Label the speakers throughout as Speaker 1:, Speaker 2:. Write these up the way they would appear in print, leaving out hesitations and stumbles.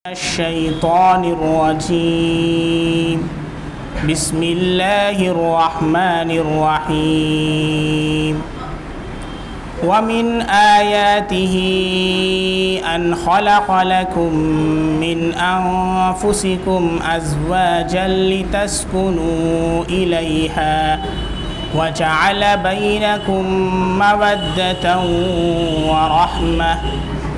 Speaker 1: الشیطان الرجیم بسم اللہ الرحمن الرحیم ومن آیاته أن خلق لكم من أنفسكم أزواجا لتسكنوا إليها وجعل بينكم مودة ورحمة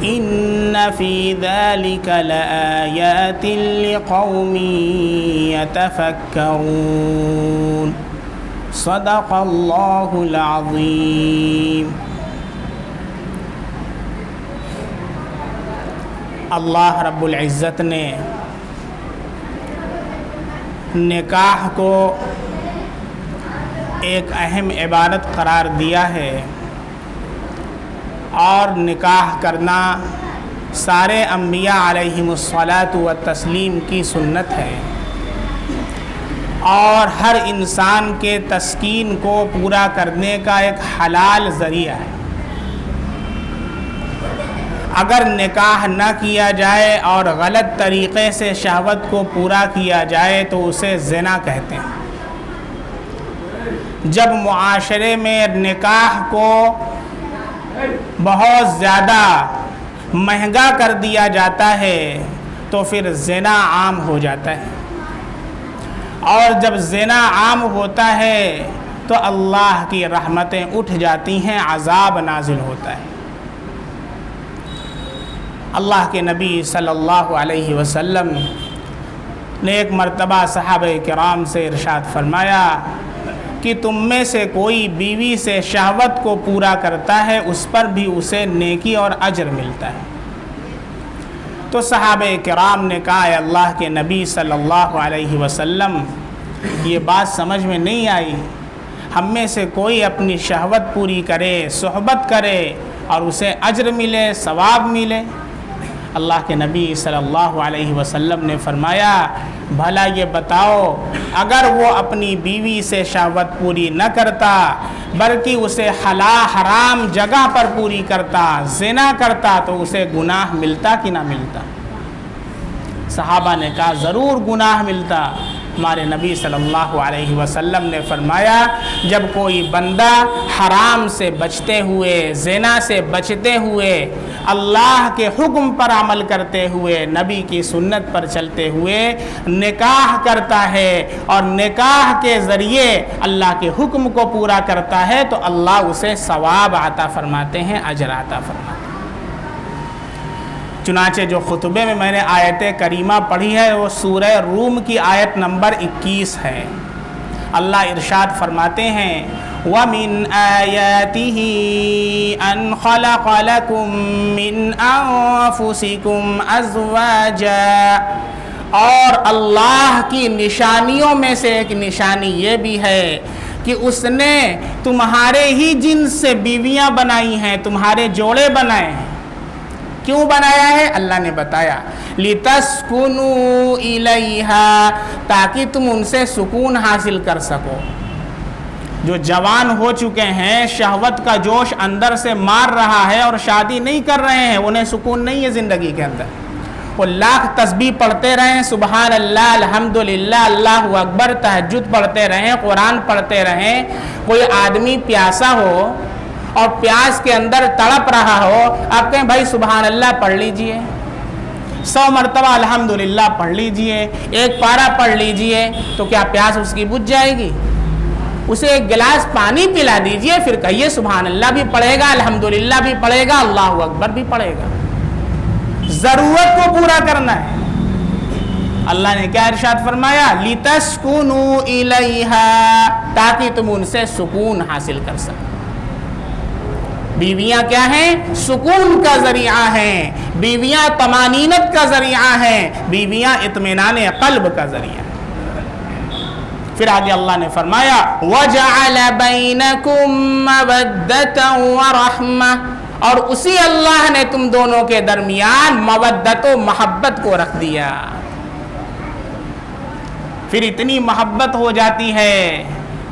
Speaker 1: إن في ذلك لآيات لقوم يتفكرون صدق اللہ العظیم۔ اللہ رب العزت نے نکاح کو ایک اہم عبادت قرار دیا ہے اور نکاح کرنا سارے انبیاء علیہم الصلاۃ والتسلیم کی سنت ہے اور ہر انسان کے تسکین کو پورا کرنے کا ایک حلال ذریعہ ہے۔ اگر نکاح نہ کیا جائے اور غلط طریقے سے شہوت کو پورا کیا جائے تو اسے زنا کہتے ہیں۔ جب معاشرے میں نکاح کو بہت زیادہ مہنگا کر دیا جاتا ہے تو پھر زنا عام ہو جاتا ہے، اور جب زنا عام ہوتا ہے تو اللہ کی رحمتیں اٹھ جاتی ہیں، عذاب نازل ہوتا ہے۔ اللہ کے نبی صلی اللہ علیہ وسلم نے ایک مرتبہ صحابہ کرام سے ارشاد فرمایا کہ تم میں سے کوئی بیوی سے شہوت کو پورا کرتا ہے اس پر بھی اسے نیکی اور اجر ملتا ہے۔ تو صحابہ کرام نے کہا اے اللہ کے نبی صلی اللہ علیہ وسلم، یہ بات سمجھ میں نہیں آئی، ہم میں سے کوئی اپنی شہوت پوری کرے، صحبت کرے اور اسے اجر ملے، ثواب ملے؟ اللہ کے نبی صلی اللہ علیہ وسلم نے فرمایا بھلا یہ بتاؤ، اگر وہ اپنی بیوی سے شہوت پوری نہ کرتا بلکہ اسے حرام جگہ پر پوری کرتا، زنا کرتا، تو اسے گناہ ملتا کہ نہ ملتا؟ صحابہ نے کہا ضرور گناہ ملتا۔ ہمارے نبی صلی اللہ علیہ وسلم نے فرمایا جب کوئی بندہ حرام سے بچتے ہوئے، زنا سے بچتے ہوئے، اللہ کے حکم پر عمل کرتے ہوئے، نبی کی سنت پر چلتے ہوئے نکاح کرتا ہے اور نکاح کے ذریعے اللہ کے حکم کو پورا کرتا ہے تو اللہ اسے ثواب عطا فرماتے ہیں، اجر عطا فرماتے ہیں۔ چنانچہ جو خطبے میں نے آیت کریمہ پڑھی ہے وہ سورہ روم کی آیت نمبر 21 ہے۔ اللہ ارشاد فرماتے ہیں وَمِنْ آيَاتِهِ أَنْ خَلَقَ لَكُم مِّنْ أَنفُسِكُمْ أَزْوَاجًا، اور اللہ کی نشانیوں میں سے ایک نشانی یہ بھی ہے کہ اس نے تمہارے ہی جنس سے بیویاں بنائی ہیں، تمہارے جوڑے بنائے ہیں۔ کیوں بنایا ہے؟ اللہ نے بتایا لِتَسْكُنُوا إِلَيْهَا، تاکہ تم ان سے سکون حاصل کر سکو۔ جو جوان ہو چکے ہیں، شہوت کا جوش اندر سے مار رہا ہے اور شادی نہیں کر رہے ہیں، انہیں سکون نہیں ہے زندگی کے اندر۔ وہ لاکھ تسبیح پڑھتے رہیں، سبحان اللہ، الحمدللہ، اللہ اکبر، تہجد پڑھتے رہیں، قرآن پڑھتے رہیں، کوئی آدمی پیاسا ہو اور پیاس کے اندر تڑپ رہا ہو، آپ کہیں بھائی سبحان اللہ پڑھ لیجئے، 100 مرتبہ الحمدللہ پڑھ لیجئے، ایک پارہ پڑھ لیجئے، تو کیا پیاس اس کی بجھ جائے گی؟ اسے ایک گلاس پانی پلا دیجئے، پھر کہیے سبحان اللہ بھی پڑھے گا، الحمدللہ بھی پڑھے گا، اللہ اکبر بھی پڑھے گا۔ ضرورت کو پورا کرنا ہے۔ اللہ نے کیا ارشاد فرمایا لِتَسْكُنُوا إِلَيْهَا، تاکہ تم ان سے سکون حاصل کر سکو۔ بیویاں کیا ہیں؟ سکون کا ذریعہ ہیں، بیویاں طمانینت کا ذریعہ ہیں، بیویاں اطمینان قلب کا ذریعہ ہیں۔ پھر آگے اللہ نے فرمایا وَجَعَلَ بَيْنَكُمْ مَوَدَّةً وَرَحْمَةً، اور اسی اللہ نے تم دونوں کے درمیان مودت و محبت کو رکھ دیا۔ پھر اتنی محبت ہو جاتی ہے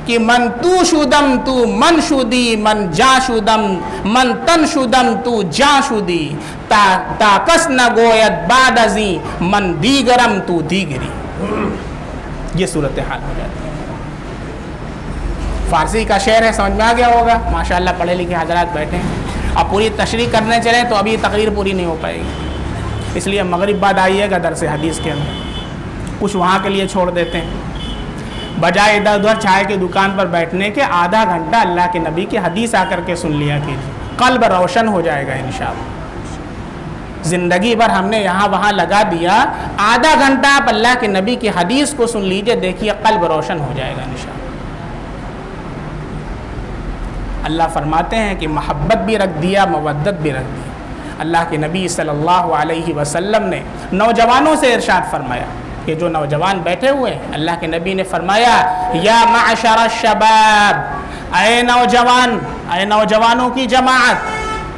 Speaker 1: کہ من تو شدم تو من شدی من جا شدم من تن شدم تو جا شدی تا کس نہ گوید بعد ازیں من دیگرم تو دیگری. یہ صورتحال ہو جاتی ہے. فارسی کا شعر ہے, سمجھ میں آ گیا ہوگا ماشاءاللہ, پڑھے لکھے حضرات بیٹھے ہیں. اب پوری تشریح کرنے چلیں تو ابھی تقریر پوری نہیں ہو پائے گی, اس لیے مغرب بعد آئیے گا درس حدیث کے اندر, کچھ وہاں کے لیے چھوڑ دیتے ہیں. بجائے ادھر ادھر چائے کی دکان پر بیٹھنے کے آدھا گھنٹہ اللہ کے نبی کی حدیث آ کر کے سن لیا کیجیے, قلب روشن ہو جائے گا انشاءاللہ. زندگی بھر ہم نے یہاں وہاں لگا دیا, آدھا گھنٹہ آپ اللہ کے نبی کی حدیث کو سن لیجئے, دیکھیے قلب روشن ہو جائے گا انشاءاللہ. اللہ فرماتے ہیں کہ محبت بھی رکھ دیا, مودت بھی رکھ دیا. اللہ کے نبی صلی اللہ علیہ وسلم نے نوجوانوں سے ارشاد فرمایا, کہ جو نوجوان بیٹھے ہوئے ہیں, اللہ کے نبی نے فرمایا یا معشر الشباب, اے نوجوان, اے نوجوانوں کی جماعت,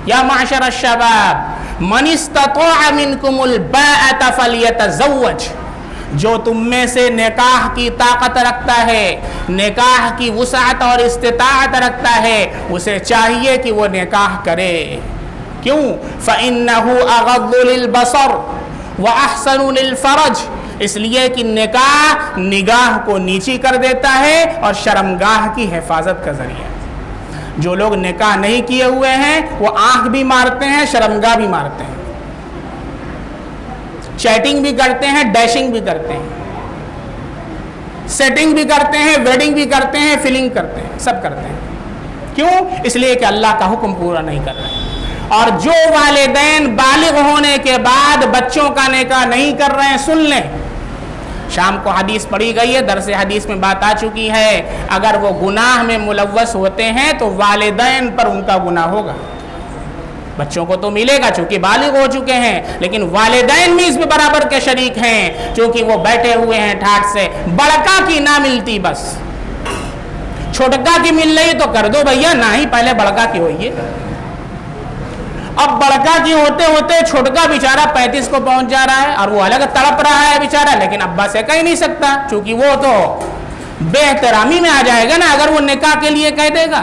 Speaker 1: یا معشر الشباب من استطاع منکم الباءۃ فلیتزوج, جو تم میں سے نکاح کی طاقت رکھتا ہے, نکاح کی وسعت اور استطاعت رکھتا ہے, اسے چاہیے کہ وہ نکاح کرے. کیوں؟ فإنہ اغض للبصر واحسن للفرج, اس لیے کہ نکاح نگاہ کو نیچی کر دیتا ہے اور شرمگاہ کی حفاظت کا ذریعہ. جو لوگ نکاح نہیں کیے ہوئے ہیں وہ آنکھ بھی مارتے ہیں, شرمگاہ بھی مارتے ہیں, چیٹنگ بھی کرتے ہیں, ڈیشنگ بھی کرتے ہیں, سیٹنگ بھی کرتے ہیں, ویڈنگ بھی کرتے ہیں, فیلنگ کرتے ہیں, سب کرتے ہیں. کیوں؟ اس لیے کہ اللہ کا حکم پورا نہیں کر رہے. اور جو والدین بالغ ہونے کے بعد بچوں کا نکاح نہیں کر رہے ہیں, سن لیں, شام کو حدیث پڑھی گئی ہے, درس حدیث میں بات آ چکی ہے, اگر وہ گناہ میں ملوث ہوتے ہیں تو والدین پر ان کا گناہ ہوگا. بچوں کو تو ملے گا چونکہ بالغ ہو چکے ہیں, لیکن والدین بھی اس میں برابر کے شریک ہیں, چونکہ وہ بیٹھے ہوئے ہیں ٹھاٹ سے. بڑکا کی نہ ملتی, بس چھوٹکا کی مل رہی تو کر دو بھیا, نہ ہی پہلے بڑکا کی ہوئیے. اب بڑکا کی ہوتے ہوتے چھوٹکا بیچارہ 35 کو پہنچ جا رہا ہے اور وہ الگ تڑپ رہا ہے بیچارہ, لیکن ابا سے کہہ نہیں سکتا چونکہ وہ تو بے احترامی میں آ جائے گا نا. اگر وہ نکاح کے لیے کہہ دے گا,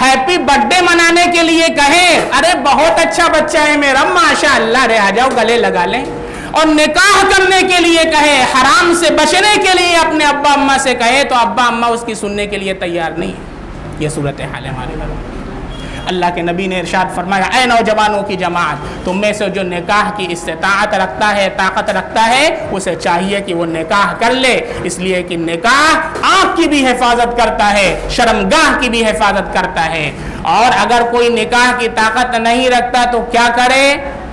Speaker 1: ہیپی برتھ ڈے منانے کے لیے کہے, ارے بہت اچھا بچہ ہے میرا ماشاء اللہ, رے آ جاؤ گلے لگا لیں, اور نکاح کرنے کے لیے کہے, حرام سے بچنے کے لیے اپنے ابا اماں سے کہے, تو ابا اماں اس کی سننے کے لیے تیار نہیں. یہ صورتحال ہے ہمارے گھر میں. اللہ کے نبی نے ارشاد فرمایا اے نوجوانوں کی جماعت, تم میں سے جو نکاح کی استطاعت رکھتا ہے, طاقت رکھتا ہے, اسے چاہیے کہ وہ نکاح کر لے, اس لیے کہ نکاح آنکھ کی بھی حفاظت کرتا ہے, شرمگاہ کی بھی حفاظت کرتا ہے. اور اگر کوئی نکاح کی طاقت نہیں رکھتا تو کیا کرے؟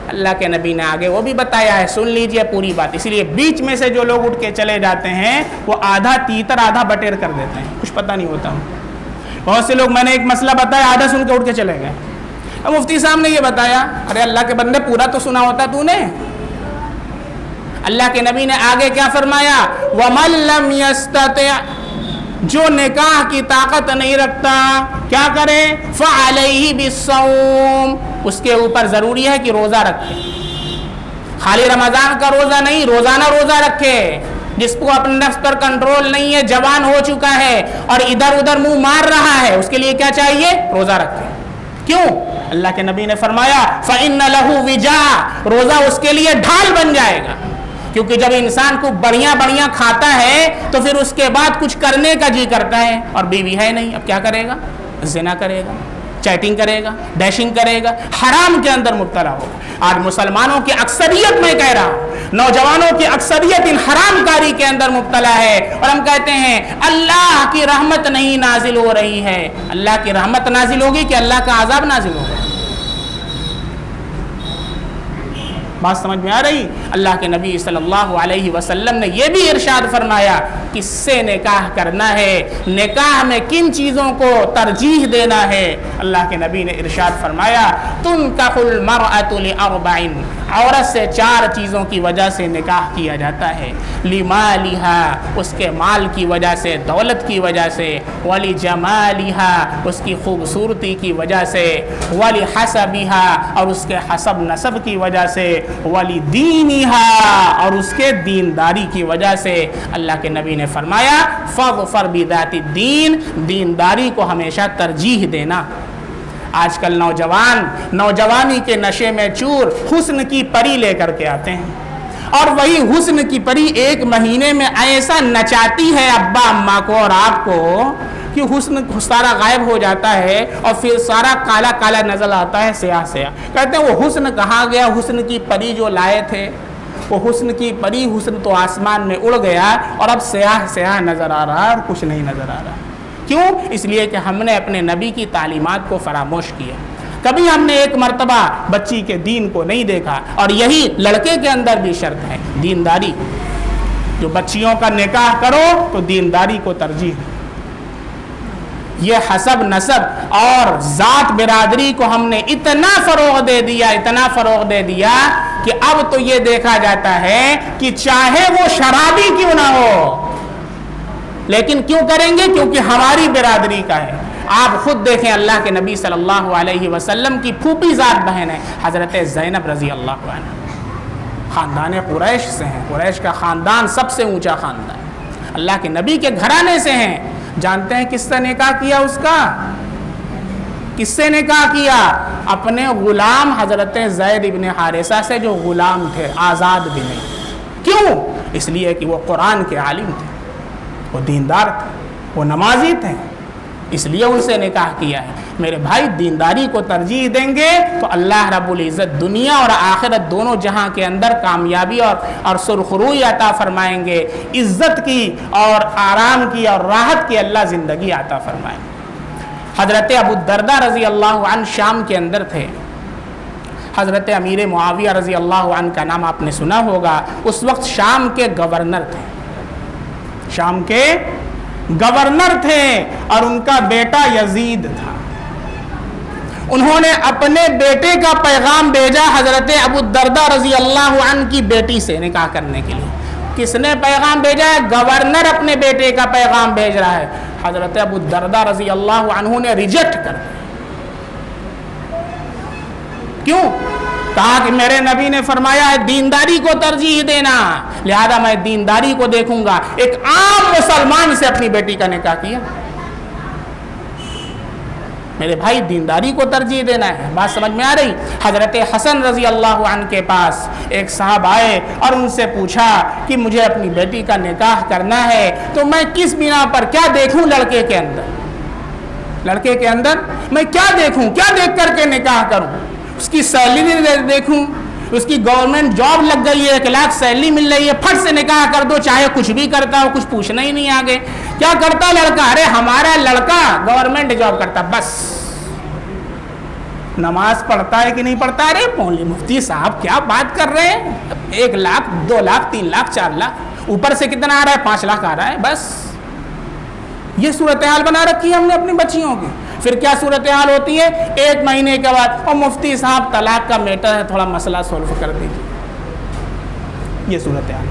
Speaker 1: اللہ کے نبی نے آگے وہ بھی بتایا ہے, سن لیجئے پوری بات. اس لیے بیچ میں سے جو لوگ اٹھ کے چلے جاتے ہیں وہ آدھا تیتر آدھا بٹیر کر دیتے ہیں, کچھ پتہ نہیں ہوتا. بہت سے لوگ, میں نے ایک مسئلہ بتایا, آدھا سن کے اٹھ کے چلے گئے. اب مفتی صاحب نے یہ بتایا, ارے اللہ کے بندے پورا تو سنا ہوتا تو نے. اللہ کے نبی نے آگے کیا فرمایا, وَمَن لَّمْ يَسْتَطِعْ, جو نکاح کی طاقت نہیں رکھتا کیا کرے, فَعَلَيْهِ بِالصَّوْمِ, اس کے اوپر ضروری ہے کہ روزہ رکھے. خالی رمضان کا روزہ نہیں, روزانہ روزہ رکھے. جس کو اپنے نفس پر کنٹرول نہیں ہے, جوان ہو چکا ہے اور ادھر ادھر منہ مار رہا ہے, اس کے لیے کیا چاہیے؟ روزہ رکھے. کیوں؟ اللہ کے نبی نے فرمایا فَإِنَّ لَهُ وِجَاءَ, روزہ اس کے لیے ڈھال بن جائے گا. کیونکہ جب انسان کو بڑھیاں بڑھیاں کھاتا ہے تو پھر اس کے بعد کچھ کرنے کا جی کرتا ہے, اور بیوی ہے نہیں, اب کیا کرے گا؟ زنا کرے گا, چیٹنگ کرے گا, ڈیشنگ کرے گا, حرام کے اندر مبتلا ہوگا. آج مسلمانوں کی اکثریت, میں کہہ رہا ہوں نوجوانوں کی اکثریت ان حرام کاری کے اندر مبتلا ہے, اور ہم کہتے ہیں اللہ کی رحمت نہیں نازل ہو رہی ہے. اللہ کی رحمت نازل ہوگی کہ اللہ کا عذاب نازل ہوگا؟ بات سمجھ میں آ رہی؟ اللہ کے نبی صلی اللہ علیہ وسلم نے یہ بھی ارشاد فرمایا کس سے نکاح کرنا ہے, نکاح میں کن چیزوں کو ترجیح دینا ہے. اللہ کے نبی نے ارشاد فرمایا تنکح المرأة لأربع, عورت سے 4 چیزوں کی وجہ سے نکاح کیا جاتا ہے. لمالها, اس کے مال کی وجہ سے, دولت کی وجہ سے. ولجمالها, اس کی خوبصورتی کی وجہ سے. ولحسبها, اور اس کے حسب نسب کی وجہ سے. وَلِدِينِهَا، اور اس کے دینداری کی وجہ سے اللہ کے نبی نے فرمایا فَاظْفَرْ بِذَاتِ الدِّین، دینداری کو ہمیشہ ترجیح دینا۔ آج کل نوجوانی کے نشے میں چور حسن کی پری لے کر کے آتے ہیں، اور وہی حسن کی پری ایک مہینے میں ایسا نچاتی ہے ابا اماں کو اور آپ کو کہ حسن سارا غائب ہو جاتا ہے اور پھر سارا کالا کالا نظر آتا ہے، سیاہ سیاہ۔ کہتے ہیں وہ حسن کہاں گیا؟ حسن کی پری جو لائے تھے، وہ حسن کی پری، حسن تو آسمان میں اڑ گیا اور اب سیاہ سیاہ نظر آ رہا ہے اور کچھ نہیں نظر آ رہا۔ کیوں؟ اس لیے کہ ہم نے اپنے نبی کی تعلیمات کو فراموش کیا۔ کبھی ہم نے ایک مرتبہ بچی کے دین کو نہیں دیکھا، اور یہی لڑکے کے اندر بھی شرط ہے، دینداری۔ جو بچیوں کا نکاح کرو تو دینداری کو ترجیح۔ یہ حسب نسب اور ذات برادری کو ہم نے اتنا فروغ دے دیا کہ اب تو یہ دیکھا جاتا ہے کہ چاہے وہ شرابی کیوں نہ ہو، لیکن کیوں کریں گے؟ کیونکہ ہماری برادری کا ہے۔ آپ خود دیکھیں، اللہ کے نبی صلی اللہ علیہ وسلم کی پھوپھی ذات بہن ہے حضرت زینب رضی اللہ عنہ، خاندان قریش سے ہیں۔ قریش کا خاندان سب سے اونچا خاندان، اللہ کے نبی کے گھرانے سے ہیں۔ جانتے ہیں کس سے نکاح کیا اس کا؟ کس سے نکاح کیا؟ اپنے غلام حضرت زید ابن حارثہ سے، جو غلام تھے، آزاد بھی نہیں۔ کیوں؟ اس لیے کہ وہ قرآن کے عالم تھے، وہ دیندار تھے، وہ نمازی تھے، اس لیے ان سے نکاح کیا ہے۔ میرے بھائی، دینداری کو ترجیح دیں گے تو اللہ رب العزت دنیا اور آخرت دونوں جہاں کے اندر کامیابی اور سرخروئی عطا فرمائیں گے، عزت کی اور آرام کی اور راحت کی اللہ زندگی عطا فرمائیں گے۔ حضرت ابو الدرداء رضی اللہ عنہ شام کے اندر تھے۔ حضرت امیر معاویہ رضی اللہ عنہ کا نام آپ نے سنا ہوگا، اس وقت شام کے گورنر تھے، شام کے گورنر تھے، اور ان کا بیٹا یزید تھا۔ انہوں نے اپنے بیٹے کا پیغام بھیجا حضرت ابو الدرداء رضی اللہ عنہ کی بیٹی سے نکاح کرنے کے لیے۔ کس نے پیغام بھیجا ہے؟ گورنر اپنے بیٹے کا پیغام بھیج رہا ہے۔ حضرت ابو الدرداء رضی اللہ عنہ نے ریجیکٹ کر دیا۔ کیوں؟ کہا کہ میرے نبی نے فرمایا ہے دینداری کو ترجیح دینا، لہذا میں دینداری کو دیکھوں گا۔ ایک عام مسلمان سے اپنی بیٹی کا نکاح کیا۔ میرے بھائی، دینداری کو ترجیح دینا ہے۔ بات سمجھ میں آ رہی؟ حضرت حسن رضی اللہ عنہ کے پاس ایک صاحب آئے اور ان سے پوچھا کہ مجھے اپنی بیٹی کا نکاح کرنا ہے، تو میں کس بنا پر کیا دیکھوں لڑکے کے اندر میں کیا دیکھوں، کیا دیکھ کر کے نکاح کروں؟ اس کی سیلری دیکھوں، اس کی گورنمنٹ جاب لگ گئی ہے، 1 لاکھ سیلری مل رہی ہے، پھٹ سے نکاح کر دو، چاہے کچھ بھی کرتا ہو، کچھ پوچھنا ہی نہیں آگے۔ کیا کرتا لڑکا؟ ارے ہمارا لڑکا گورنمنٹ جاب کرتا، بس۔ نماز پڑھتا ہے کہ نہیں پڑھتا؟ ارے مولوی مفتی صاحب کیا بات کر رہے ہیں، 1 لاکھ 2 لاکھ 3 لاکھ 4 لاکھ، اوپر سے کتنا آ رہا ہے؟ 5 لاکھ آ رہا ہے، بس۔ یہ صورتحال بنا رکھی ہے ہم نے اپنی بچیوں کی۔ پھر کیا صورتحال ہوتی ہے؟ 1 مہینے کے بعد، اور مفتی صاحب طلاق کا میٹر ہے، تھوڑا مسئلہ سولو کر دیجیے۔ یہ صورتحال۔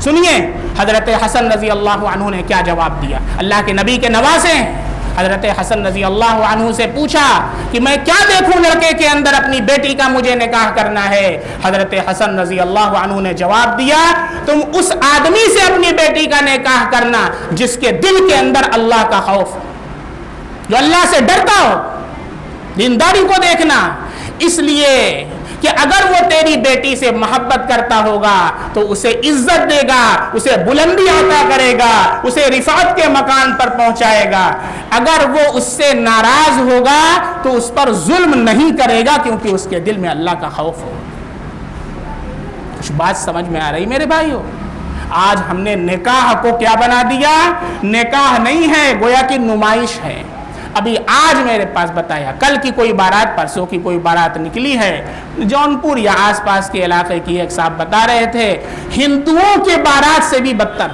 Speaker 1: سنیے حضرت حسن رضی اللہ عنہ نے کیا جواب دیا۔ اللہ کے نبی کے نواسے ہیں۔ حضرت حسن رضی اللہ عنہ سے پوچھا کہ میں کیا دیکھوں لڑکے کے اندر، اپنی بیٹی کا مجھے نکاح کرنا ہے۔ حضرت حسن رضی اللہ عنہ نے جواب دیا، تم اس آدمی سے اپنی بیٹی کا نکاح کرنا جس کے دل کے اندر اللہ کا خوف، جو اللہ سے ڈرتا ہو۔ دینداری کو دیکھنا، اس لیے کہ اگر وہ تیری بیٹی سے محبت کرتا ہوگا تو اسے عزت دے گا، اسے بلندی عطا کرے گا، اسے رفعت کے مکان پر پہنچائے گا۔ اگر وہ اس سے ناراض ہوگا تو اس پر ظلم نہیں کرے گا، کیونکہ اس کے دل میں اللہ کا خوف ہو۔ کچھ بات سمجھ میں آ رہی میرے بھائیو؟ آج ہم نے نکاح کو کیا بنا دیا؟ نکاح نہیں ہے، گویا کہ نمائش ہے۔ ابھی آج میرے پاس بتایا، کل کی کوئی بارات، پرسوں کی کوئی بارات نکلی ہے جونپور یا آس پاس کے علاقے کی، ایک صاحب بتا رہے تھے ہندوؤں کے بارات سے بھی بدتر،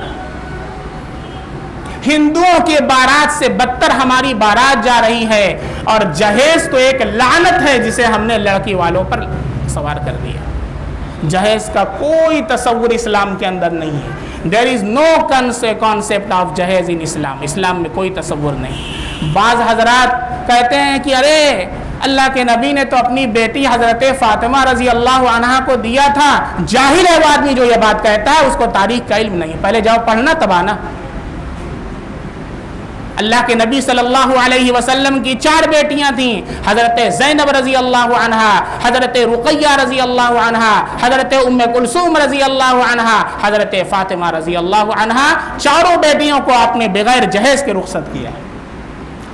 Speaker 1: ہندوؤں کے بارات سے بدتر ہماری بارات جا رہی ہے، اور جہیز تو ایک لعنت ہے جسے ہم نے لڑکی والوں پر سوار کر دیا۔ جہیز کا کوئی تصور اسلام کے اندر نہیں ہے۔ There is no concept of جہیز in اسلام، اسلام میں کوئی تصور نہیں۔ بعض حضرات کہتے ہیں کہ ارے اللہ کے نبی نے تو اپنی بیٹی حضرت فاطمہ رضی اللہ عنہا کو دیا تھا. جاہل ہے وہ آدمی جو یہ بات کہتا ہے, اس کو تاریخ کا علم نہیں. پہلے جاؤ پڑھنا تب آنا. اللہ کے نبی صلی اللہ علیہ وسلم کی 4 بیٹیاں تھیں. حضرت زینب رضی اللہ عنہا, حضرت رقیہ رضی اللہ عنہا, حضرت ام کلثوم رضی اللہ عنہا, حضرت فاطمہ رضی اللہ عنہا. چاروں بیٹیوں کو آپ نے بغیر جہیز کے رخصت کیا ہے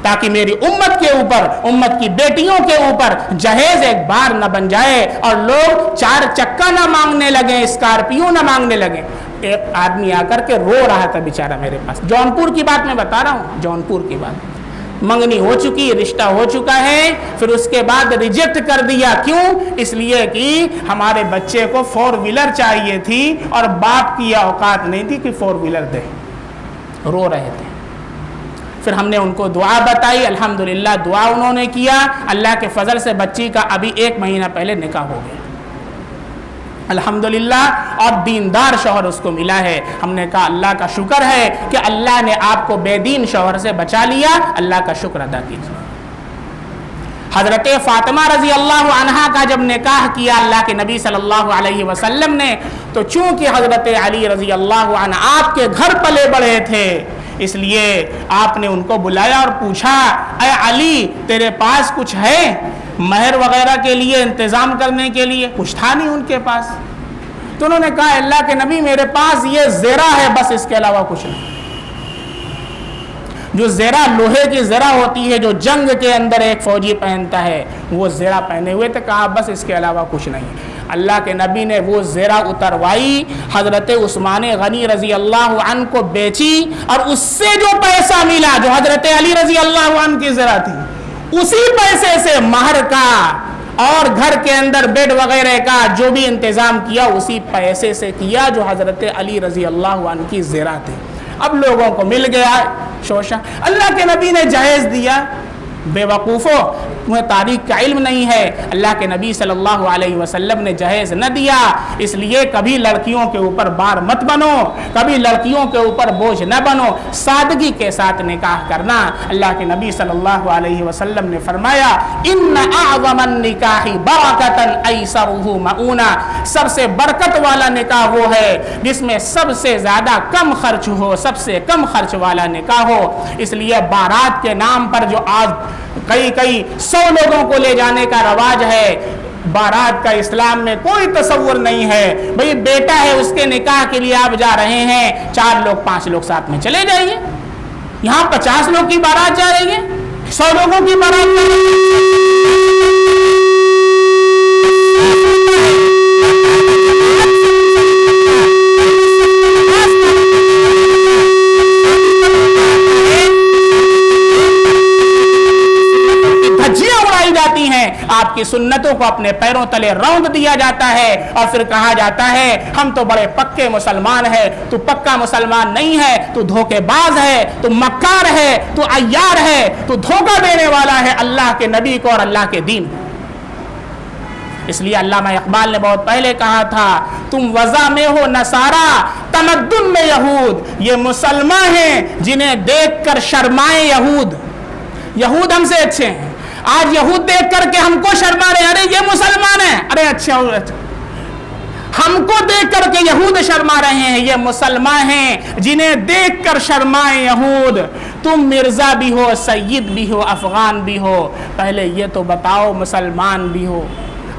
Speaker 1: تاکہ میری امت کے اوپر, امت کی بیٹیوں کے اوپر جہیز ایک بار نہ بن جائے اور لوگ 4 چکا نہ مانگنے لگیں, اسکارپیو نہ مانگنے لگیں. ایک آدمی آ کر کے رو رہا تھا بیچارہ میرے پاس, جونپور کی بات میں بتا رہا ہوں, جونپور کی بات. منگنی ہو چکی, رشتہ ہو چکا ہے, پھر اس کے بعد ریجیکٹ کر دیا. کیوں؟ اس لیے کہ ہمارے بچے کو 4 ویلر چاہیے تھی اور باپ کی اوقات نہیں تھی کہ 4 ویلر دے. رو رہے تھے. پھر ہم نے ان کو دعا بتائی, الحمدللہ دعا انہوں نے کیا. اللہ کے فضل سے بچی کا ابھی 1 مہینہ پہلے نکاح ہو گیا الحمدللہ, اور دیندار شوہر اس کو ملا ہے. ہم نے کہا اللہ کا شکر ہے کہ اللہ نے آپ کو بے دین شوہر سے بچا لیا, اللہ کا شکر ادا کیجیے. حضرت فاطمہ رضی اللہ عنہا کا جب نکاح کیا اللہ کے نبی صلی اللہ علیہ وسلم نے, تو چونکہ حضرت علی رضی اللہ عنہ آپ کے گھر پلے بڑھے تھے, اس لیے آپ نے ان کو بلایا اور پوچھا, اے علی تیرے پاس کچھ ہے مہر وغیرہ کے لیے, انتظام کرنے کے لیے؟ کچھ تھا نہیں ان کے پاس. تو انہوں نے کہا اللہ کے نبی میرے پاس یہ زرہ ہے بس, اس کے علاوہ کچھ نہیں. جو زرہ لوہے کی زرہ ہوتی ہے جو جنگ کے اندر ایک فوجی پہنتا ہے, وہ زرہ پہنے ہوئے تھے. کہا بس اس کے علاوہ کچھ نہیں. اللہ کے نبی نے وہ زرہ اتروائی, حضرت عثمان غنی رضی اللہ عنہ کو بیچی, اور اس سے جو پیسہ ملا جو حضرت علی رضی اللہ عنہ کی زرہ تھی, اسی پیسے سے مہر کا اور گھر کے اندر بیڈ وغیرہ کا جو بھی انتظام کیا اسی پیسے سے کیا جو حضرت علی رضی اللہ عنہ کی زرہ تھی. اب لوگوں کو مل گیا شوشہ. اللہ کے نبی نے جہیز دیا. بے وقوفو, تمہیں تاریخ کا علم نہیں ہے. اللہ کے نبی صلی اللہ علیہ وسلم نے جہیز نہ دیا. اس لیے کبھی لڑکیوں کے اوپر بار مت بنو, کبھی لڑکیوں کے اوپر بوجھ نہ بنو. سادگی کے ساتھ نکاح کرنا. اللہ کے نبی صلی اللہ علیہ وسلم نے فرمایا, ان اعظم النکاح برکۃ ایسرہ مؤونہ, سب سے برکت والا نکاح وہ ہے جس میں سب سے زیادہ کم خرچ ہو, سب سے کم خرچ والا نکاح ہو. اس لیے بارات کے نام پر جو آج کئی 100 لوگوں کو لے جانے کا رواج ہے, بارات کا اسلام میں کوئی تصور نہیں ہے. بھئی بیٹا ہے, اس کے نکاح کے لیے آپ جا رہے ہیں, 4 لوگ 5 لوگ ساتھ میں چلے جائیے. یہاں 50 لوگ کی بارات جا رہی ہے, 100 لوگوں کی بارات جا رہی ہے. آپ کی سنتوں کو اپنے پیروں تلے روند دیا جاتا ہے, اور پھر کہا جاتا ہے ہم تو بڑے پکے مسلمان ہیں. تو پکا مسلمان نہیں ہے, تو دھوکے باز ہے, تو مکار ہے, تو عیار ہے, تو دھوکہ دینے والا ہے اللہ کے نبی کو اور اللہ کے دین. اس لیے علامہ اقبال نے بہت پہلے کہا تھا, تم وضع میں ہو نصارا تمدن میں یہود, یہ مسلمان ہیں جنہیں دیکھ کر شرمائے یہود. یہود ہم سے اچھے ہیں. آج یہود دیکھ کر کے ہم کو شرما رہے, ارے یہ مسلمان ہیں, ارے اچھا. ہم کو دیکھ کر کے یہود شرما رہے ہیں, یہ مسلمان ہیں جنہیں دیکھ کر شرمائے یہود. تم مرزا بھی ہو, سید بھی ہو, افغان بھی ہو, پہلے یہ تو بتاؤ مسلمان بھی ہو.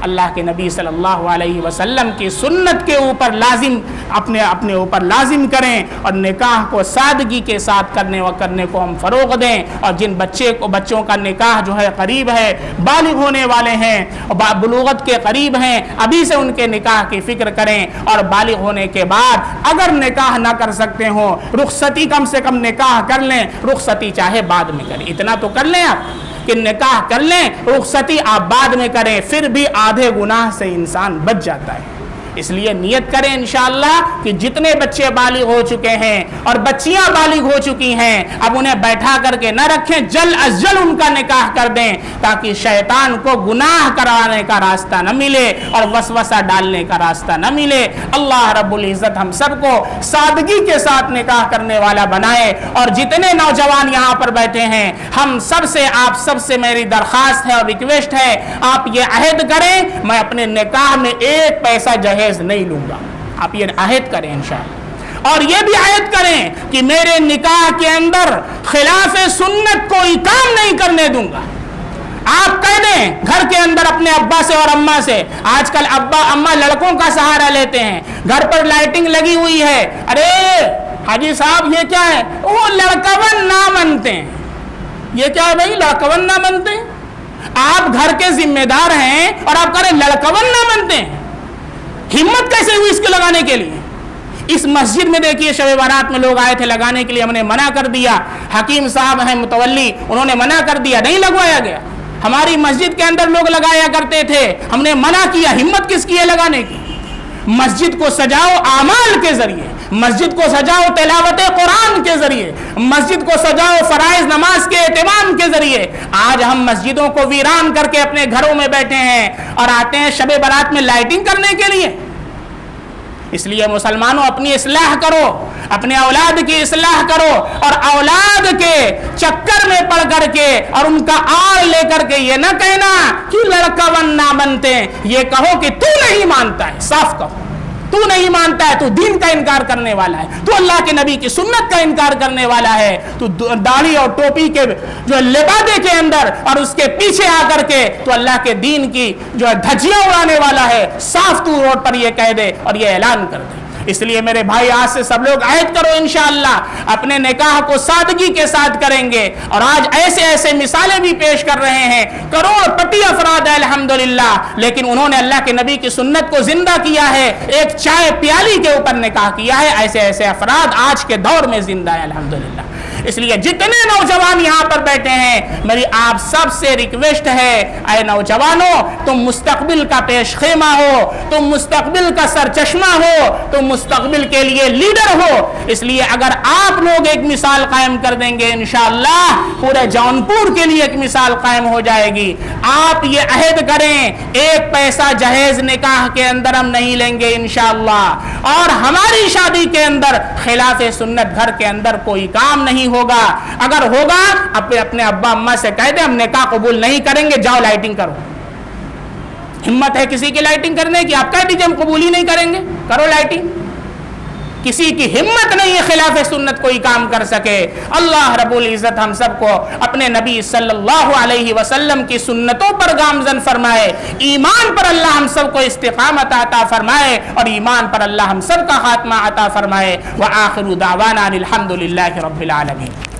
Speaker 1: اللہ کے نبی صلی اللہ علیہ وسلم کی سنت کے اوپر لازم اپنے اوپر لازم کریں, اور نکاح کو سادگی کے ساتھ کرنے کو ہم فروغ دیں. اور جن بچوں کا نکاح جو ہے قریب ہے, بالغ ہونے والے ہیں, بلوغت کے قریب ہیں, ابھی سے ان کے نکاح کی فکر کریں. اور بالغ ہونے کے بعد اگر نکاح نہ کر سکتے ہوں, رخصتی کم سے کم نکاح کر لیں. رخصتی چاہے بعد میں کریں, اتنا تو کر لیں آپ کہ نکاح کر لیں, رخصتی آپ بعد میں کریں, پھر بھی آدھے گناہ سے انسان بچ جاتا ہے. اس لیے نیت کریں انشاءاللہ کہ جتنے بچے بالغ ہو چکے ہیں اور بچیاں بالغ ہو چکی ہیں اب انہیں بیٹھا کر کے نہ رکھیں، جلد از جلد ان کا نکاح کر دیں تاکہ شیطان کو گناہ کروانے کا راستہ نہ ملے اور وسوسہ ڈالنے کا راستہ نہ ملے۔ اللہ رب العزت ہم سب کو سادگی کے ساتھ نکاح کرنے والا بنائے۔ اور جتنے نوجوان یہاں پر بیٹھے ہیں ہم سب سے، آپ سب سے میری درخواست ہے اور ریکویسٹ ہے، آپ یہ عہد کریں میں اپنے نکاح میں ایک پیسہ جہیز نہیں لوں گا۔ آپ یہ عہد کریں انشاءاللہ، اور یہ بھی عہد کریں کہ میرے نکاح کے اندر خلاف سنت کوئی کام نہیں کرنے دوں گا۔ آپ کہہ دیں گھر کے اندر اپنے ابا سے اور اماں سے، آج کل ابا اماں لڑکوں کا سہارا لیتے ہیں، گھر پر لائٹنگ لگی ہوئی ہے، ارے حاجی صاحب یہ کیا ہے، وہ لڑکون نہ منتے ہیں۔ یہ کیا ہے بھائی، لڑکون نہ منتے ہیں؟ آپ گھر کے ذمہ دار ہیں اور آپ کہہ رہے لڑکون نہ منتے ہیں؟ ہمت کیسے ہوئی اس کو لگانے کے لیے؟ اس مسجد میں دیکھیے شب بارات میں لوگ آئے تھے لگانے کے لیے، ہم نے منع کر دیا، حکیم صاحب ہیں متولی انہوں نے منع کر دیا، نہیں لگوایا گیا۔ ہماری مسجد کے اندر لوگ لگایا کرتے تھے، ہم نے منع کیا، ہمت کس کی ہے لگانے کی؟ مسجد کو سجاؤ اعمال کے ذریعے، مسجد کو سجاؤ تلاوت قرآن کے ذریعے، مسجد کو سجاؤ فرائض نماز کے اہتمام کے ذریعے۔ آج ہم مسجدوں کو ویران کر کے اپنے گھروں میں بیٹھے ہیں اور آتے ہیں شب بارات میں لائٹنگ کرنے کے لیے۔ اس لیے مسلمانوں اپنی اصلاح کرو، اپنے اولاد کی اصلاح کرو، اور اولاد کے چکر میں پڑ کر کے اور ان کا آڑ لے کر کے یہ نہ کہنا کہ لڑکون نہ بنتے ہیں، یہ کہو کہ تو نہیں مانتا ہے، صاف کہو تو نہیں مانتا ہے، تو دین کا انکار کرنے والا ہے، تو اللہ کے نبی کی سنت کا انکار کرنے والا ہے، تو داڑھی اور ٹوپی کے جو لبادے کے اندر اور اس کے پیچھے آ کر کے تو اللہ کے دین کی جو دھجیاں اڑانے والا ہے، صاف تو روڈ پر یہ کہہ دے اور یہ اعلان کر دے۔ اس لیے میرے بھائی آج سے سب لوگ عہد کرو انشاءاللہ اپنے نکاح کو سادگی کے ساتھ کریں گے۔ اور آج ایسے ایسے مثالیں بھی پیش کر رہے ہیں، کروڑ پتی افراد ہے الحمدللہ، لیکن انہوں نے اللہ کے نبی کی سنت کو زندہ کیا ہے، ایک چائے پیالی کے اوپر نکاح کیا ہے۔ ایسے ایسے افراد آج کے دور میں زندہ ہے الحمدللہ۔ اس لیے جتنے نوجوان یہاں پر بیٹھے ہیں میری آپ سب سے ریکویسٹ ہے، اے نوجوانوں تم مستقبل کا پیش خیمہ ہو، تم مستقبل کا سرچشمہ ہو، تم مستقبل کے لیے لیڈر ہو۔ اس لیے اگر آپ لوگ ایک مثال قائم کر دیں گے انشاءاللہ پورے جونپور کے لیے ایک مثال قائم ہو جائے گی۔ آپ یہ عہد کریں ایک پیسہ جہیز نکاح کے اندر ہم نہیں لیں گے انشاءاللہ، اور ہماری شادی کے اندر خلاف سنت گھر کے اندر کوئی کام نہیں ہوگا۔ اگر ہوگا اپنے ابا اماں سے کہہ دیں ہم نکاح قبول نہیں کریں گے، جاؤ لائٹنگ کرو۔ ہمت ہے کسی کی لائٹنگ کرنے کی؟ آپ کہہ دیجئے ہم قبول ہی نہیں کریں گے، کرو لائٹنگ۔ کسی کی ہمت نہیں ہے خلاف سنت کوئی کام کر سکے۔ اللہ رب العزت ہم سب کو اپنے نبی صلی اللہ علیہ وسلم کی سنتوں پر گامزن فرمائے، ایمان پر اللہ ہم سب کو استقامت عطا فرمائے، اور ایمان پر اللہ ہم سب کا خاتمہ عطا فرمائے۔ وآخر دعوانا الحمد للہ رب العالمین۔